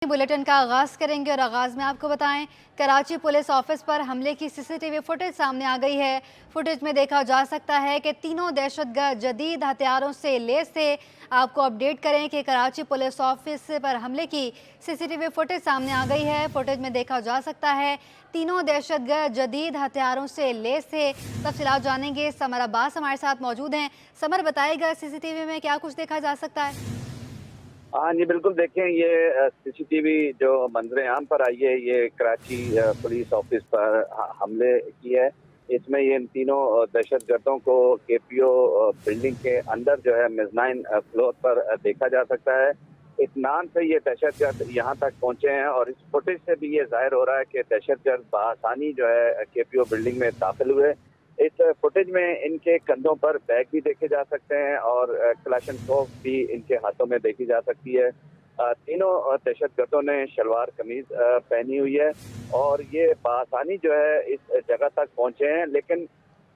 Bulletin का आगाज करेंगे और आगाज में आपको बताएं, कराची पुलिस ऑफिस पर हमले की सीसीटीवी फुटेज सामने आ गई है। फुटेज में देखा जा सकता है कि तीनों दहशतगर्द जदीद हथियारों से लैस थे। आपको अपडेट करें कि कराची पुलिस ऑफिस पर हमले की सीसीटीवी फुटेज सामने आ गई है। फुटेज में देखा जा सकता है तीनों दहशतगर्द जदीद हथियारों से लैस थे। तफसीलात जानेंगे, समर अब्बास हमारे साथ मौजूद हैं। समर, बताएगा सीसीटीवी में क्या कुछ देखा जा सकता है? हाँ जी, बिल्कुल देखें, ये सीसीटीवी जो मंजर आम पर आई है, ये कराची पुलिस ऑफिस पर हमले की है। इसमें ये इन तीनों दहशतगर्दों को केपीओ बिल्डिंग के अंदर जो है मेजनाइन फ्लोर पर देखा जा सकता है। इत्मीनान से ये दहशतगर्द यहाँ तक पहुंचे हैं और इस फुटेज से भी ये जाहिर हो रहा है कि दहशतगर्द बआसानी जो है केपीओ बिल्डिंग में दाखिल हुए। इस फुटेज में इनके कंधों पर बैग भी देखे जा सकते हैं और कलाशनकोव भी इनके हाथों में देखी जा सकती है। तीनों दहशतगर्दों ने शलवार कमीज पहनी हुई है और ये बआसानी जो है इस जगह तक पहुंचे हैं। लेकिन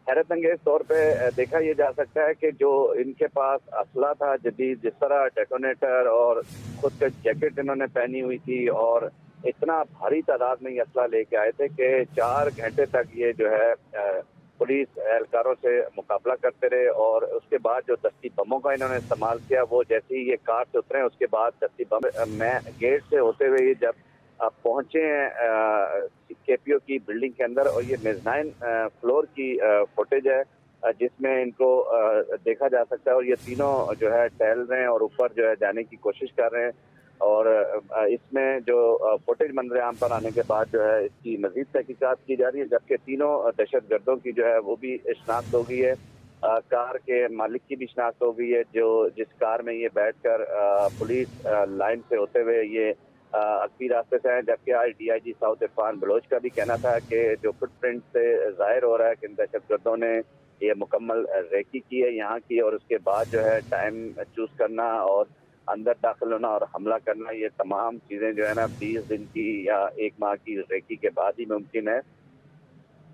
हैरत अंगेज तौर पे देखा यह जा सकता है कि जो इनके पास असला था जदीद, जिस तरह डेटोनेटर और खुद का जैकेट इन्होंने पहनी हुई थी और इतना भारी तादाद में ये असला लेके आए थे कि 4 घंटे तक ये जो है पुलिस एहलकारों से मुकाबला करते रहे। और उसके बाद जो दस्ती बमों का इन्होंने इस्तेमाल किया, वो जैसे ही ये कार से उतरे उसके बाद दस्ती बम में गेट से होते हुए ये जब पहुंचे हैं केपीओ की बिल्डिंग के अंदर, और ये मेजनाइन फ्लोर की फुटेज है जिसमें इनको देखा जा सकता है। और ये तीनों जो है टहल रहे हैं और ऊपर जो है जाने की कोशिश कर रहे हैं। और इसमें जो फुटेज मंजर आम पर आने के बाद जो है इसकी मजीद तहकीकात की जा रही है, जबकि तीनों दहशतगर्दों की जो है वो भी शनाख्त हो गई है। कार के मालिक की भी शनाख्त हो गई है, जो जिस कार में ये बैठकर पुलिस लाइन से होते हुए ये अक्सी रास्ते से आए। जबकि आज डीआईजी साउथ इरफान बलोच का भी कहना था कि जो फुटप्रिंट से जाहिर हो रहा है कि इन दहशतगर्दों ने ये मुकम्मल रेकी की है यहाँ की, और उसके बाद जो है टाइम चूज करना और अंदर दाखिल होना और हमला करना, ये तमाम चीजें जो है ना 20 दिन की या 1 माह की रेकी के बाद ही मुमकिन है।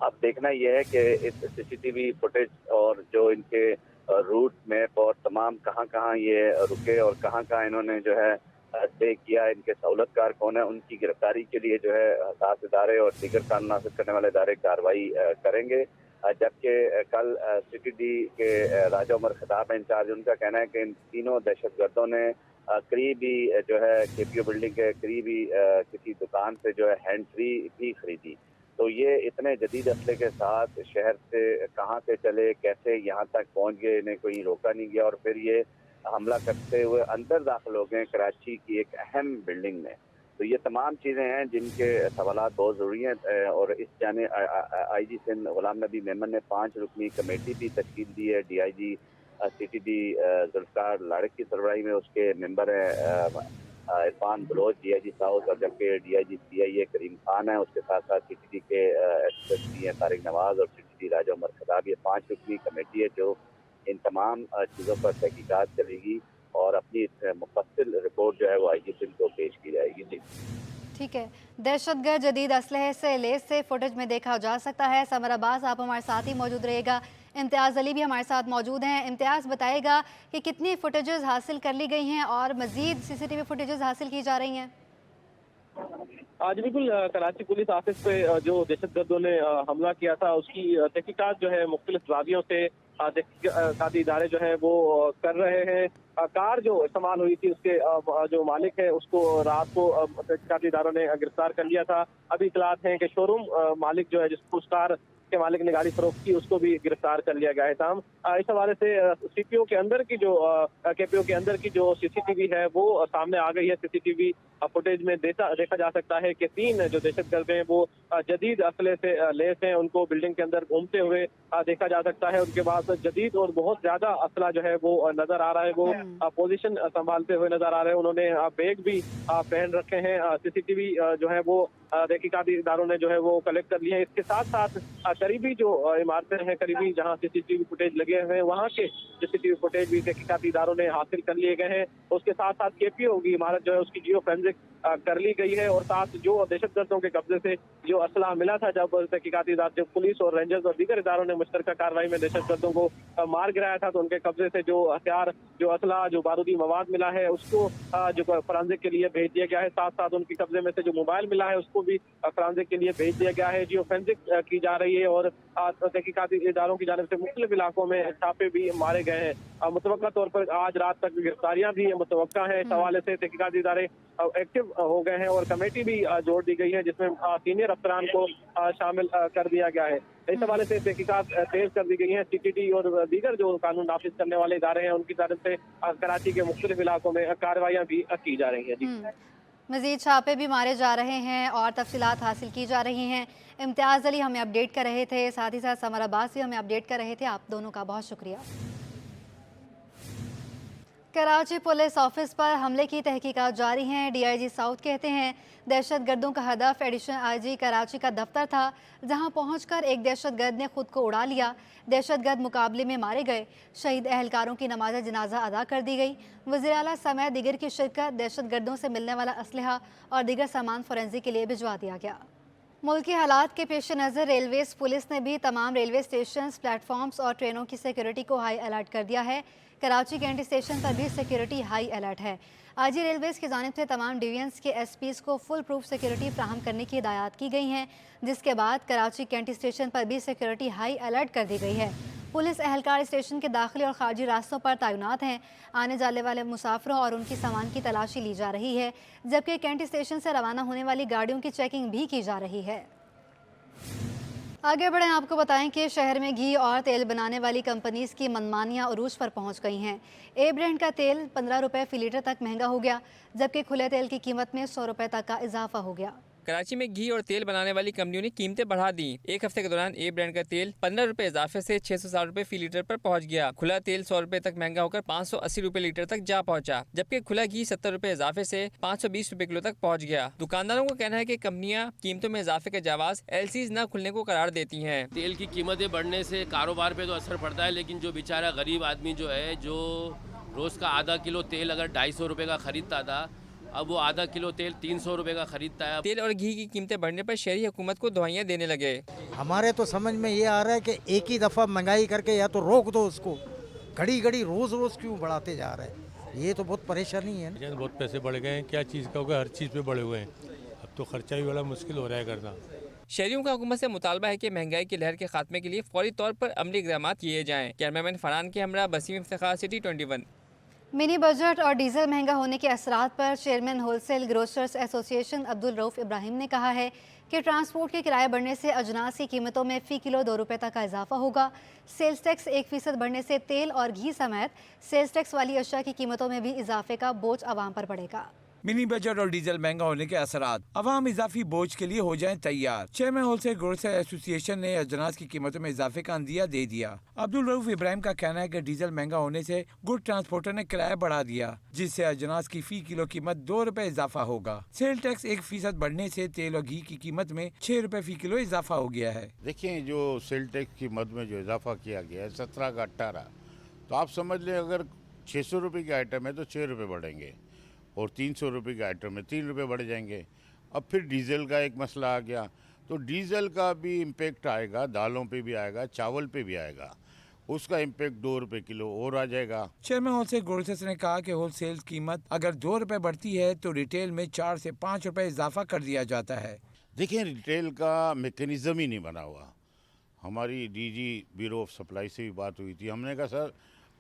अब देखना यह है कि इस सीसीटीवी फुटेज और जो इनके रूट मैप और तमाम कहाँ कहाँ ये रुके और कहाँ कहाँ इन्होंने जो है स्टे किया, इनके सहूलतकार कौन है, उनकी गिरफ्तारी के लिए जो है हसास इदारे और दीगर कानून नाफिज करने वाले इदारे कार्रवाई करेंगे। जबकि कल सीटीडी के राजा उमर खताब इंचार्ज, उनका कहना है कि इन तीनों दहशतगर्दों ने करीबी जो है केपीओ बिल्डिंग के करीबी किसी दुकान से जो है हैंड फ्री भी खरीदी। तो ये इतने जदीद असले के साथ शहर से कहाँ से चले, कैसे यहाँ तक पहुँच गए, इन्हें कोई रोका नहीं गया और फिर ये हमला करते हुए अंदर दाखिल हो गए कराची की एक अहम बिल्डिंग में। तो ये तमाम चीज़ें हैं जिनके सवालात बहुत ज़रूरी हैं। और इस जाने आईजी सिंध गुलाम नबी मेमन ने 5 रुकनी कमेटी भी तश्कील दी है। डीआईजी सीटीडी जुल्फकार लाड़क की सरबराही में उसके मेंबर हैं इरफान बलोच डीआईजी साउथ, और जबकि डीआईजी सीआईए करीम खान है, उसके साथ साथ सीटीडी के एसपी हैं तारिक नवाज और सीटीडी राजा उमर खताब। ये 5 रुकनी कमेटी है जो इन तमाम चीज़ों पर तहकीकात चलेगी और अपनी मुफस्सिल रिपोर्ट जो है वो आईजी सिंध को पेश की जाएगी। जी ठीक है। दहशतगर्द जदीद असलहे से लैस से फुटेज में देखा जा सकता है। समर अब्बास, आप हमारे साथ ही मौजूद रहेगा। इम्तियाज़ अली भी हमारे साथ मौजूद हैं। इम्तियाज़, बताएगा कि कितनी फुटेजेस हासिल कर ली गई हैं और मज़ीद सीसीटीवी फुटेजेस हासिल की जा रही हैं? आज बिल्कुल कराची पुलिस ऑफिस पे जो दहशतगर्दों ने हमला किया था उसकी तहकीकात जो है मुख्तलिफ रावियों से तहकीकाती इदारे जो है वो कर रहे हैं। कार जो इस्तेमाल हुई थी उसके जो मालिक है उसको रात को तहकीकाती इदारों ने गिरफ्तार कर लिया था। अभी इतलात हैं कि शोरूम मालिक जो है जिसको उस कार के मालिक ने गाड़ी फरोख्त की उसको भी गिरफ्तार कर लिया गया है। ताम इस हवाले से सीपीओ के अंदर की जो केपीओ के अंदर की जो सीसीटीवी है वो सामने आ गई है। सीसीटीवी फुटेज में देखा जा सकता है कि 3 जो दहशतगर्द हैं वो जदीद असले से लैस हैं। उनको बिल्डिंग के अंदर घूमते हुए देखा जा सकता है। उनके पास जदीद और बहुत ज्यादा असला जो है वो नजर आ रहा है। वो पोजीशन संभालते हुए नजर आ रहे हैं। उन्होंने बैग भी पहन रखे हैं। सीसीटीवी जो है वो तहकीकाती इदारों ने जो है वो कलेक्ट कर लिए हैं। इसके साथ साथ करीबी जो इमारतें हैं, करीबी जहां सीसीटीवी फुटेज लगे हुए हैं वहां के सीसीटीवी फुटेज भी तहकीकाती इदारों ने हासिल कर लिए गए हैं। उसके साथ साथ केपीओ की इमारत जो है उसकी जियो फोरेंसिक कर ली गई है। और साथ जो दहशतगर्दों के कब्जे से जो असला मिला था, जब तहकीकाती इदारे, जो पुलिस और रेंजर्स और दीगर इदारों ने मुश्तरका कार्रवाई में दहशतगर्दों को मार गिराया था, तो उनके कब्जे से जो हथियार, जो असला, जो बारूदी मवाद मिला है, उसको जो फॉरेंसिक के लिए भेज दिया गया है। साथ साथ उनके कब्जे में से जो मोबाइल मिला है, उसको भी फॉरेंसिक के लिए भेज दिया गया है। जियो फोरेंसिक की जा रही है और तहकीकाती इदारों की जानिब से मुख्तलिफ इलाकों में छापे भी मारे गए हैं। मुतवक्का तौर पर आज रात तक गिरफ्तारियां भी मुतवक्का है। इस हवाले से तहकीकाती इदारे एक्टिव हो गए हैं और कमेटी भी जोड़ दी गई है, जिसमें सीनियर अफसरान को शामिल कर दिया गया है। इस हवाले से तहकीकात तेज कर दी गई है। CTT और दीगर जो कानून नाफिज करने वाले इदारे हैं, उनकी तरफ से कराची के मुख्तलिफ इलाकों में कार्रवाइयां भी की जा रही हैं। जी, मजीद छापे भी मारे जा रहे हैं और तफसीलात हासिल की जा रही हैं। इम्तियाज़ अली हमें अपडेट कर रहे थे, साथ ही साथ समर अब्बास भी हमें अपडेट कर रहे थे। आप दोनों का बहुत शुक्रिया। कराची पुलिस ऑफिस पर हमले की तहकीकात जारी हैं। DIG साउथ कहते हैं दहशतगर्दों का हदफ एडिशनल IG कराची का दफ्तर था, जहां पहुंचकर एक दहशतगर्द ने खुद को उड़ा लिया। दहशतगर्द मुकाबले में मारे गए। शहीद अहलकारों की नमाज जनाजा अदा कर दी गई। वज़ीर आला समेत दीगर की शिरकत। दहशतगर्दों से मिलने वाला असलहा और दीगर सामान फोरेंसिक के लिए भिजवा दिया गया। मुल्की हालात के पेश नज़र रेलवेज़ पुलिस ने भी तमाम रेलवे स्टेशन, प्लेटफॉर्म्स और ट्रेनों की सिक्योरिटी को हाई अलर्ट कर दिया है। कराची कैंट स्टेशन पर भी सिक्योरिटी हाई अलर्ट है। IG रेलवेज़ की जानिब से तमाम डिवीजन्स के SPs को फुल प्रूफ सिक्योरिटी फ्राहम करने की हिदायत की गई हैं, जिसके बाद कराची कैंट स्टेशन पर भी सिक्योरिटी हाई अलर्ट कर दी गई है। पुलिस एहलकार स्टेशन के दाखिली और खारजी रास्तों पर तैनात हैं। आने जाने वाले मुसाफिरों और उनकी सामान की तलाशी ली जा रही है, जबकि कैंट स्टेशन से रवाना होने वाली गाड़ियों की चेकिंग भी की जा रही है। आगे बढ़ें, आपको बताएं कि शहर में घी और तेल बनाने वाली कंपनीज की मनमानियां उरूज पर पहुंच गई हैं। ए ब्रांड का तेल 15 रुपये फी लीटर तक महंगा हो गया, जबकि खुले तेल की कीमत में 100 रुपये तक का इजाफा हो गया। कराची में घी और तेल बनाने वाली कंपनियों ने कीमतें बढ़ा दी। एक हफ्ते के दौरान ए ब्रांड का तेल 15 रुपए इजाफे से 660 रुपए फी लीटर पर पहुंच गया। खुला तेल 100 रुपए तक महंगा होकर 580 रुपए लीटर तक जा पहुंचा, जबकि खुला घी 70 रुपए इजाफे से 520 रुपए किलो तक पहुंच गया। दुकानदारों का कहना है कि कंपनियां कीमतों में इजाफे के जावाज LCs न खुलने को करार देती हैं। तेल की कीमतें बढ़ने से कारोबार पे तो असर पड़ता है, लेकिन जो बेचारा गरीब आदमी जो है, जो रोज़ का आधा किलो तेल अगर 250 रुपये का खरीदता था, अब वो आधा किलो तेल 300 रुपये का खरीदता है। तेल और घी की कीमतें बढ़ने पर शहरी हुकूमत को दवाइयाँ देने लगे। हमारे तो समझ में ये आ रहा है कि एक ही दफ़ा महंगाई करके या तो रोक दो उसको, घड़ी घड़ी रोज़ रोज़ क्यों बढ़ाते जा रहे हैं। ये तो बहुत परेशानी है। बहुत पैसे बढ़ गए हैं, क्या चीज़ का होगा, हर चीज़ पे बढ़े हुए हैं। अब तो खर्चा भी बड़ा मुश्किल हो रहा है करना। शहरियों का हुकूमत से मुतालबा है कि महंगाई की लहर के खात्मे के लिए फौरी तौर पर अमली इक़दाम किए जाएँ। कैमरामैन फरहान के हमरा Basim Iftikhar, city 21। Mini budget और डीजल महंगा होने के असरात पर chairman wholesale grocers association Abdul Rauf Ibrahim ने कहा है कि ट्रांसपोर्ट के किराए बढ़ने से अजनास की कीमतों में फ़ी किलो 2 रुपये तक का इजाफा होगा। सेल्स टैक्स 1% बढ़ने से तेल और घी समेत सेल्स टैक्स वाली अशिया की कीमतों में भी इजाफे का बोझ आवाम पर पड़ेगा। मिनी बजट और डीजल महंगा होने के असरात, अवाम इजाफी बोझ के लिए हो जाएं तैयार। चेयरमैन होलसेल ग्रोसर एसोसिएशन ने अजनास की कीमतों में इजाफे का अंदिया दे दिया। अब्दुल रऊफ इब्राहिम का कहना है कि डीजल महंगा होने से गुड ट्रांसपोर्टर ने किराया बढ़ा दिया, जिससे अजनास की फी किलो कीमत 2 रुपए इजाफा होगा। सेल टैक्स 1% बढ़ने से तेल और घी की कीमत में 6 रुपए फी किलो इजाफा हो गया है। देखिए, जो सेल टैक्स की मद में जो इजाफा किया गया है 17 का 18, तो आप समझ लें अगर 600 रुपये की आइटम है तो 6 रुपये बढ़ेंगे और 300 रुपये के आइटम में 3 रुपये बढ़ जाएंगे। अब फिर डीजल का एक मसला आ गया, तो डीजल का भी इम्पेक्ट आएगा, दालों पे भी आएगा, चावल पे भी आएगा, उसका इम्पेक्ट 2 रुपये किलो और आ जाएगा। चेयरमैन होलसेल ग्रोसर्स ने कहा कि होलसेल कीमत अगर 2 रुपये बढ़ती है तो रिटेल में 4 से 5 रुपये इजाफा कर दिया जाता है। देखिए, रिटेल का मेकनिज़म ही नहीं बना हुआ। हमारी DG ब्यूरो ऑफ सप्लाई से भी बात हुई थी, हमने कहा सर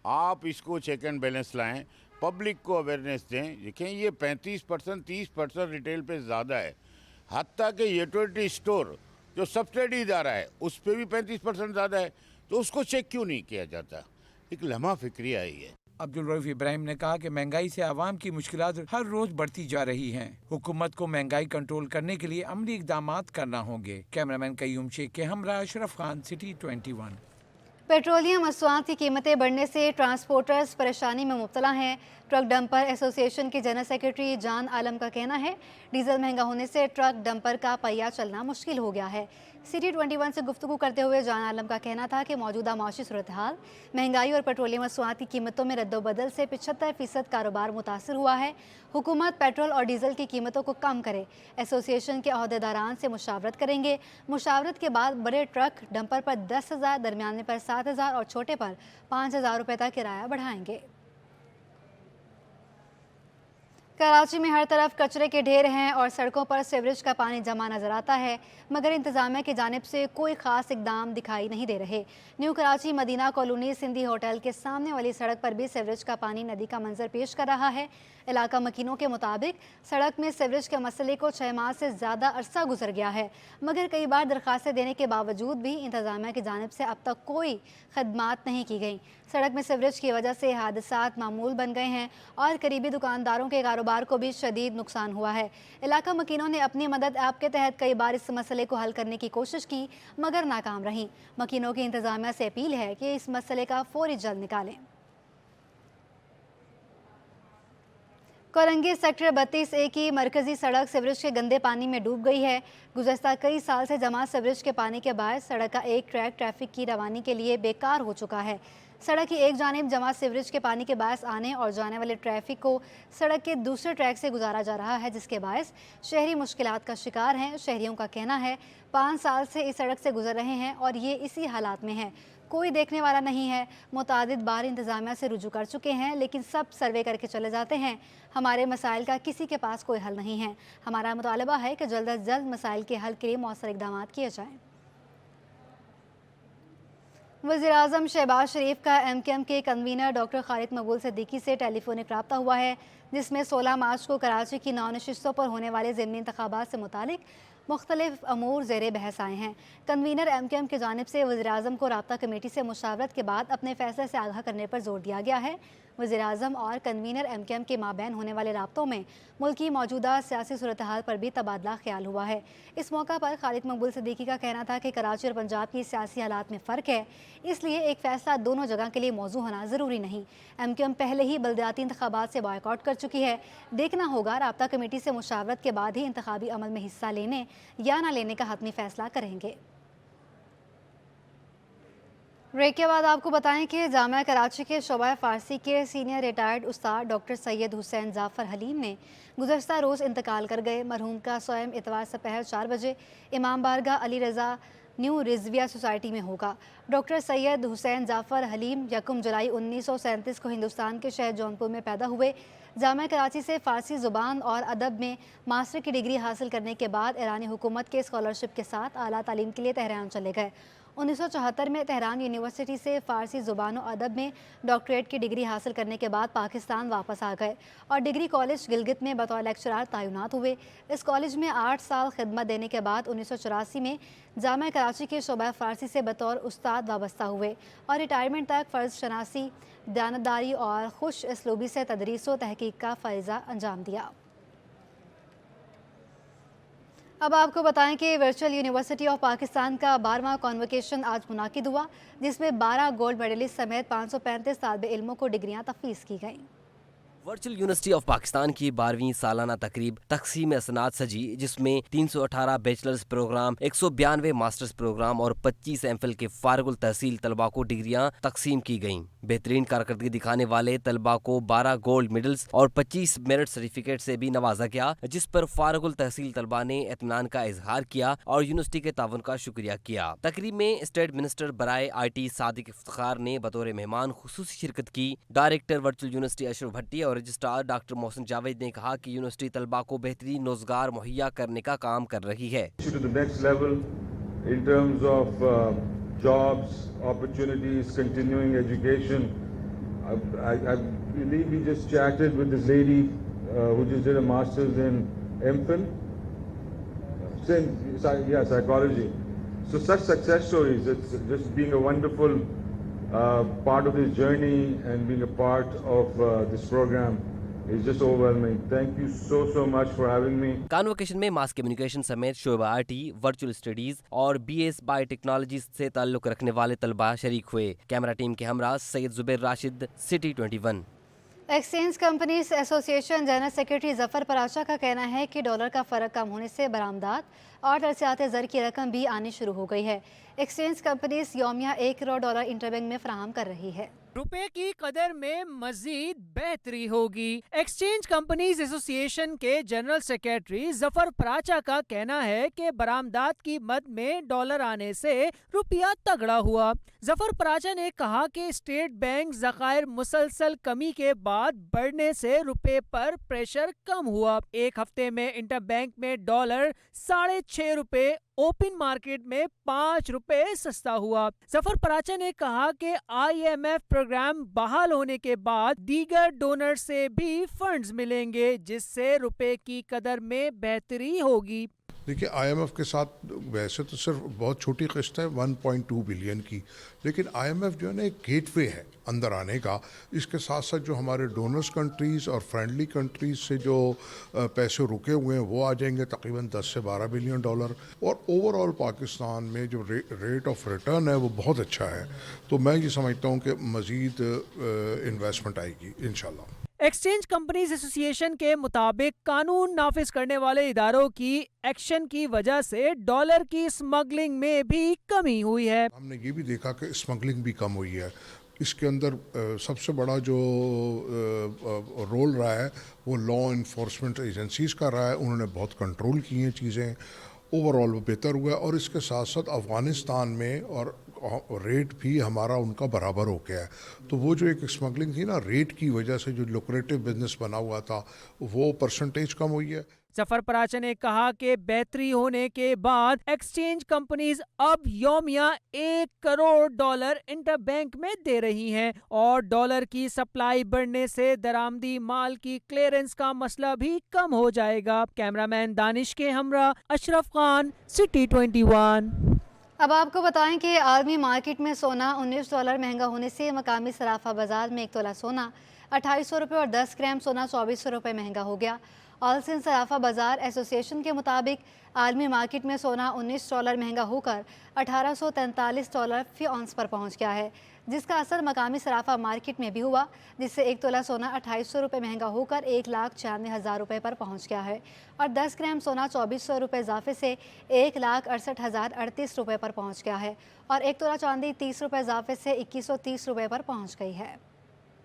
आप इसको चेक एंड बैलेंस लाएँ, पब्लिक को अवेयरनेस दें। देखें, ये 35% 30% रिटेल पे ज़्यादा है। हत्ता कि यूटिलिटी स्टोर जो सब्सिडी इदारा है उस पर भी 35% ज़्यादा है, तो उसको चेक क्यों नहीं किया जाता। एक लम्हा फिक्री आई है। अब्दुल रऊफ इब्राहिम ने कहा कि महंगाई से आवाम की मुश्किलात हर रोज बढ़ती जा रही हैं। हुकूमत को महंगाई कंट्रोल करने के लिए अमली इक़दाम करना होंगे। कैमरामैन कयूम शेख के हमरा अशरफ खान, सिटी 21। पेट्रोलियम मसनूआत की कीमतें बढ़ने से ट्रांसपोर्टर्स परेशानी में मुब्तला हैं। ट्रक डंपर एसोसिएशन के जनरल सेक्रेटरी जान आलम का कहना है डीजल महंगा होने से ट्रक डंपर का पहिया चलना मुश्किल हो गया है। सिटी 21 से गुफ्तगू करते हुए जान आलम का कहना था कि मौजूदा माशी सूरत हाल, महंगाई और पेट्रोलियम मसनूआत की कीमतों में रद्दोबदल से 75% कारोबार मुतासर हुआ है। हुकूमत पेट्रोल और डीजल की कीमतों को कम करे। एसोसिएशन के अहदेदारान से मुशावरत करेंगे। मुशावरत के बाद बड़े ट्रक डंपर पर 10,000, दरमियाने पर 7,000 और छोटे पर 5,000 रुपये तक किराया बढ़ाएंगे। कराची में हर तरफ कचरे के ढेर हैं और सड़कों पर सीवरेज का पानी जमा नजर आता है, मगर इंतजामिया की जानिब से कोई खास इकदाम दिखाई नहीं दे रहे। New Karachi Madina colony Sindhi hotel के सामने वाली सड़क पर भी सीवरेज का पानी नदी का मंजर पेश कर रहा है। इलाका मकीनों के मुताबिक सड़क में सीवरेज के मसले को 6 माह से ज़्यादा अरसा गुजर गया है, मगर कई बार दरखास्तें देने के बावजूद भी इंतजामिया की जानिब से अब तक कोई खदमात नहीं की गई। सड़क में सीवरेज की वजह से हादसात मामूल बन गए हैं और करीबी दुकानदारों के कारोबार को भी शदीद नुकसान हुआ है। इलाका मकीनों ने अपनी मदद ऐप के तहत कई बार इस मसले को हल करने की कोशिश की, मगर नाकाम रही। मकीनों की इंतजामिया से अपील है कि इस मसले का फौरी जल्द निकालें। कोरंगी सेक्टर 32A की मरकजी सड़क सीवरेज के गंदे पानी में डूब गई है। गुज़श्ता कई साल से जमा सीवरेज के पानी के बाद सड़क का एक ट्रैक ट्रैफिक की रवानी के लिए बेकार हो चुका है। सड़क की एक जानिब जमा सीवरेज के पानी के बायस आने और जाने वाले ट्रैफिक को सड़क के दूसरे ट्रैक से गुजारा जा रहा है, जिसके बायस शहरी मुश्किलात का शिकार हैं। शहरियों का कहना है 5 साल से इस सड़क से गुजर रहे हैं और ये इसी हालात में है। कोई देखने वाला नहीं है। मुतादिद बार इंतजामिया से रुजू कर चुके हैं, लेकिन सब सर्वे करके चले जाते हैं। हमारे मसाइल का किसी के पास कोई हल नहीं है। हमारा मुतालबा है कि जल्द अज जल्द मसाइल के हल के लिए मौसर इकदाम किए जाएँ। वज़ीर-ए-आज़म शहबाज शरीफ का MKM के कन्वीनर डॉक्टर खालिद मकबूल सिद्दीकी से टेलीफोनिक रब्ता हुआ है, जिसमें 16 मार्च को कराची की 9 नशिस्तों पर होने वाले ज़िमनी इंतखाबात से मुतालिक मुख्तलिफ अमूर ज़ेरे बहस आए हैं। कन्वीनर MKM की जानिब से वज़ीर-ए-आज़म को राब्ता कमेटी से मुशावरत के बाद अपने फैसले से आगाह करने पर जोर दिया गया है। वज़ीर-ए-आज़म और कन्वीनर MKM के माबैन होने वाले राब्तों में मुल्क की मौजूदा सियासी सूरत हाल पर भी तबादला ख्याल हुआ है। इस मौका पर खालिद मकबूल सिद्दीकी का कहना था कि कराची और पंजाब की सियासी हालात में फ़र्क है, इसलिए एक फ़ैसला दोनों जगह के लिए मौजू होना ज़रूरी नहीं। MKM पहले ही बल्दियाती इंतखाबात से बॉयकॉट कर चुकी है। देखना होगा राब्ता कमेटी से मुशावरत के बाद ही इंतखाबी अमल में हिस्सा लेने या न लेने का हतमी फ़ैसला करेंगे। ब्रेक के बाद आपको बताएं कि जामिया कराची के शोबा फ़ारसी के सीनियर रिटायर्ड उस्ताद डॉक्टर सैयद हुसैन जाफ़र हलीम ने गुज़श्ता रोज़ इंतकाल कर गए। मरहूम का सोयम इतवार दोपहर 4 बजे इमाम बारगाह अली रज़ा न्यू रिजविया सोसाइटी में होगा। डॉक्टर सैयद हुसैन जाफ़र हलीम 1 जुलाई 1937 को हिंदुस्तान के शहर जौनपुर में पैदा हुए। जामिया कराची से फ़ारसी ज़ुबान और अदब में मास्टर की डिग्री हासिल करने के बाद ईरानी हुकूमत के स्कॉलरशिप के साथ आला तालीम के लिए तेहरान चले गए। 1974 में तेहरान यूनिवर्सिटी से फ़ारसी ज़ुबान और अदब में डॉक्टरेट की डिग्री हासिल करने के बाद पाकिस्तान वापस आ गए और डिग्री कॉलेज गिलगित में बतौर लेक्चरार तैनात हुए। इस कॉलेज में 8 साल खिदमत देने के बाद 1984 में जामिया कराची के शोबा फ़ारसी से बतौर उस्ताद वाबस्ता हुए और रिटायरमेंट तक फ़र्ज़ शनासी, दयानतदारी और खुश इसलूबी से तदरीस व तहकीक का फ़रीज़ा अंजाम दिया। अब आपको बताएं कि वर्चुअल यूनिवर्सिटी ऑफ पाकिस्तान का 12वां कॉन्वोकेशन आज मुनाकिद हुआ, जिसमें 12 गोल्ड मेडलिस्ट समेत 535 तालिब इल्मों को डिग्रियां तफवीज़ की गईं। वर्चुअल यूनिवर्सिटी ऑफ पाकिस्तान की 12वीं सालाना तकरीब तकसीम असनाद सजी, जिसमें 318 बैचलर्स प्रोग्राम, 192 मास्टर्स प्रोग्राम और 25 MPhil के फारिगुल तहसील तलबा को डिग्रियां तकसीम की गईं। बेहतरीन कारकर्दगी दिखाने वाले तलबा को 12 गोल्ड मेडल्स और 25 मेरिट सर्टिफिकेट से भी नवाजा गया, जिस पर फारिगुल तहसील तलबा ने इत्मीनान का इजहार किया और यूनिवर्सिटी के ताउन का शुक्रिया किया। तकरीब में स्टेट मिनिस्टर बराए IT सादिक इफ्तिखार ने बतौर मेहमान खुसूसी शिरकत की। Director virtual university Ashraf Bhatti और रजिस्ट्रार डॉक्टर मोहसिन जावेद ने कहा कि यूनिवर्सिटी तलबा को बेहतरीन रोजगार मुहैया करने का काम कर रही है। Jobs, opportunities, continuing education. I believe we just chatted with this lady who just did a master's in MPhil. Psychology. So such success stories. It's just being a wonderful part of this journey and being a part of this program. It's just overwhelming. Thank you so much for having me. Convocation में mass communication समेत शोबा IT, virtual studies और BS biotechnology से ताल्लुक रखने वाले तलबा शरीक हुए। कैमरा टीम के हमरा Syed Zubair Rashid, city 21। Exchange companies association general secretary Zafar Paracha का कहना है कि डॉलर का फ़र्क कम होने से बरामदात और तरसियात ज़र की रकम भी आनी शुरू हो गई है। एक्सचेंज कंपनीज यौमिया 1 करोड़ डॉलर इंटरबैंक में फराहम कर रही है। रुपए की कदर में मजीद बेहतरी होगी। एक्सचेंज कंपनीज एसोसिएशन के जनरल सेक्रेटरी जफर पराचा का कहना है कि बरामदात की मद में डॉलर आने से रुपया तगड़ा हुआ। जफर पराचा ने कहा कि स्टेट बैंक ज़खायर मुसलसल कमी के बाद बढ़ने से रुपए पर प्रेशर कम हुआ। एक हफ्ते में इंटरबैंक में डॉलर 6.5 रुपए, ओपन मार्केट में 5 रुपए सस्ता हुआ। जफर पराचा ने कहा कि IMF प्रोग्राम बहाल होने के बाद दीगर डोनर से भी फंड्स मिलेंगे, जिससे रुपए की कदर में बेहतरी होगी। देखिए, IMF के साथ वैसे तो सिर्फ बहुत छोटी किस्त है 1.2 बिलियन की, लेकिन IMF जो है ना एक गेटवे है अंदर आने का। इसके साथ साथ जो हमारे डोनर्स कंट्रीज़ और फ्रेंडली कंट्रीज़ से जो पैसे रुके हुए हैं वो आ जाएंगे तकरीबन 10 से 12 बिलियन डॉलर। और ओवरऑल पाकिस्तान में जो रेट ऑफ रिटर्न है वो बहुत अच्छा है। तो मैं ये समझता हूँ कि मज़ीद इन्वेस्टमेंट आएगी इंशाल्लाह। एक्सचेंज कंपनीज एसोसिएशन के मुताबिक कानून नाफिज करने वाले इदारों की एक्शन की वजह से डॉलर की स्मगलिंग में भी कमी हुई है। हमने ये भी देखा कि स्मगलिंग भी कम हुई है। इसके अंदर सबसे बड़ा जो रोल रहा है वो लॉ इन्फोर्समेंट एजेंसीज़ का रहा है। उन्होंने बहुत कंट्रोल की हैं चीज़ें, ओवरऑल वो बेहतर हुआ है। और इसके साथ साथ अफ़गानिस्तान में और रेट भी हमारा उनका बराबर हो गया है। तो वो जो एक स्मगलिंग थी ना, रेट की वजह से जो लुक्रेटिव बिजनेस बना हुआ था वो परसेंटेज कम हुई है। जफर पराचा ने कहा कि बेहतरी होने के बाद एक्सचेंज कंपनीज अब यौमिया 1 करोड़ डॉलर इंटरबैंक में दे रही हैं और डॉलर की सप्लाई बढ़ने से दरामदी माल की क्लियरेंस का मसला भी कम हो जाएगा। कैमरामैन दानिश के हमरा अशरफ खान, सिटी 21। अब आपको बताएं कि आलमी मार्केट में सोना 19 डॉलर महंगा होने से मकामी सराफा बाजार में 1 तोला सोना 2800 रुपये और 10 ग्राम सोना 2400 रुपये महंगा हो गया। ऑल सिंध सराफा बाजार एसोसिएशन के मुताबिक आलमी मार्केट में सोना 19 डॉलर महंगा होकर 1843 डॉलर फी औंस पर पहुंच गया है, जिसका असर मकामी सराफा मार्केट में भी हुआ, जिससे 1 तोला सोना 2800 रुपये महंगा होकर 1,96,000 रुपये पर पहुंच गया है और 10 ग्राम सोना 2400 रुपये इजाफे से 1,68,038 रुपये पर पहुंच गया है और 1 तोला चांदी 30 रुपये इजाफे से 2130 रुपये पर पहुंच गई है।